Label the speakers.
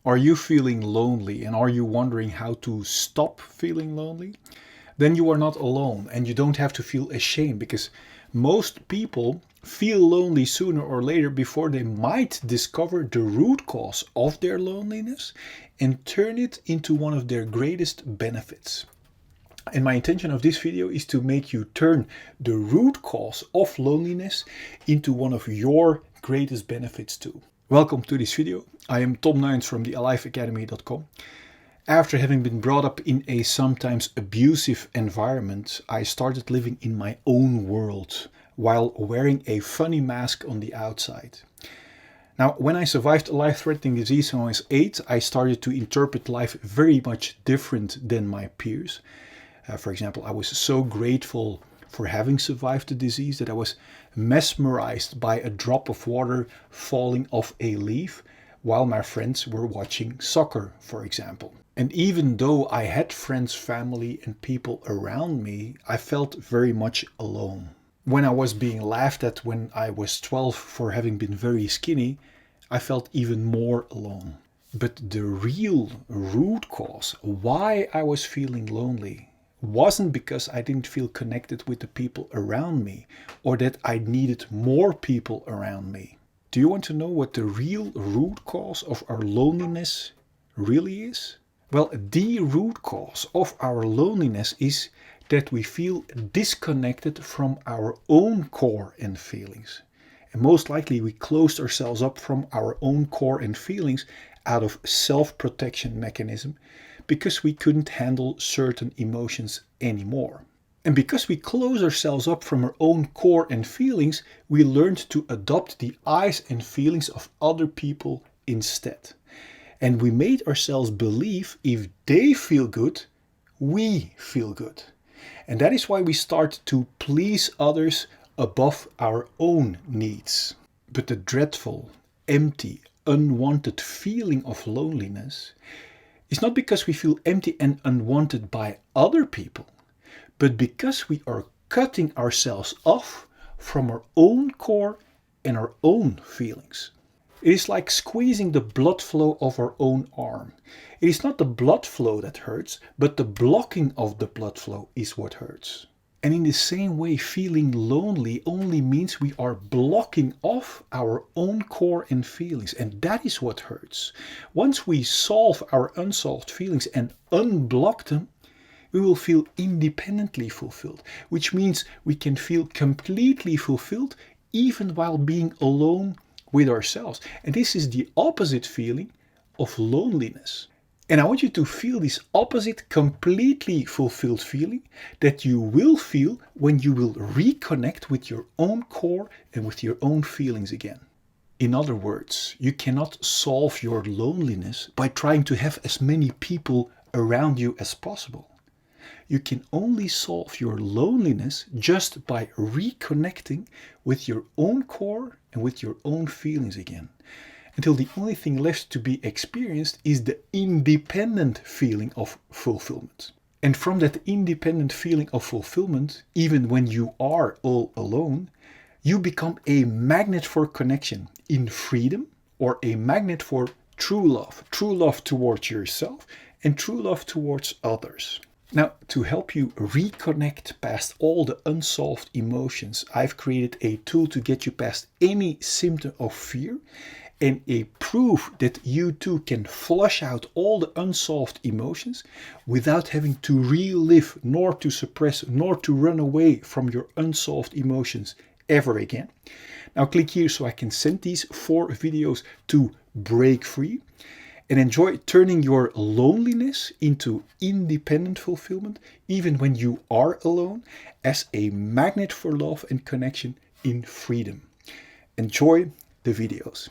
Speaker 1: Are you feeling lonely and are you wondering how to stop feeling lonely? Then you are not alone and you don't have to feel ashamed because most people feel lonely sooner or later before they might discover the root cause of their loneliness and turn it into one of their greatest benefits. And my intention of this video is to make you turn the root cause of loneliness into one of your greatest benefits too. Welcome to this video. I am Tom Nuyens from the outside.Academy.com. After having been brought up in a sometimes abusive environment, I started living in my own world while wearing a funny mask on the outside. Now, when I survived a life-threatening disease when I was 8, I started to interpret life very much different than my peers. For example, I was so grateful for having survived the disease that I was mesmerized by a drop of water falling off a leaf while my friends were watching soccer, for example. And even though I had friends, family, and people around me, I felt very much alone. When I was being laughed at when I was 12 for having been very skinny, I felt even more alone. But the real root cause why I was feeling lonely wasn't because I didn't feel connected with the people around me or that I needed more people around me. Do you want to know what the real root cause of our loneliness really is? Well, the root cause of our loneliness is that we feel disconnected from our own core and feelings. And most likely we closed ourselves up from our own core and feelings out of self-protection mechanism because we couldn't handle certain emotions anymore. And because we close ourselves up from our own core and feelings, we learned to adopt the eyes and feelings of other people instead. And we made ourselves believe if they feel good, we feel good. And that is why we start to please others above our own needs. But the dreadful, empty, unwanted feeling of loneliness is not because we feel empty and unwanted by other people, but because we are cutting ourselves off from our own core and our own feelings. It is like squeezing the blood flow of our own arm. It is not the blood flow that hurts, but the blocking of the blood flow is what hurts. And in the same way, feeling lonely only means we are blocking off our own core and feelings. And that is what hurts. Once we solve our unsolved feelings and unblock them, we will feel independently fulfilled, which means we can feel completely fulfilled even while being alone with ourselves. And this is the opposite feeling of loneliness. And I want you to feel this opposite, completely fulfilled feeling that you will feel when you will reconnect with your own core and with your own feelings again. In other words, you cannot solve your loneliness by trying to have as many people around you as possible. You can only solve your loneliness just by reconnecting with your own core and with your own feelings again. Until the only thing left to be experienced is the independent feeling of fulfillment. And from that independent feeling of fulfillment, even when you are all alone, you become a magnet for connection in freedom or a magnet for true love towards yourself and true love towards others. Now, to help you reconnect past all the unsolved emotions, I've created a tool to get you past any symptom of fear and a proof that you too can flush out all the unsolved emotions without having to relive, nor to suppress, nor to run away from your unsolved emotions ever again. Now click here so I can send these 4 videos to break free and enjoy turning your loneliness into independent fulfillment, even when you are alone, as a magnet for love and connection in freedom. Enjoy the videos.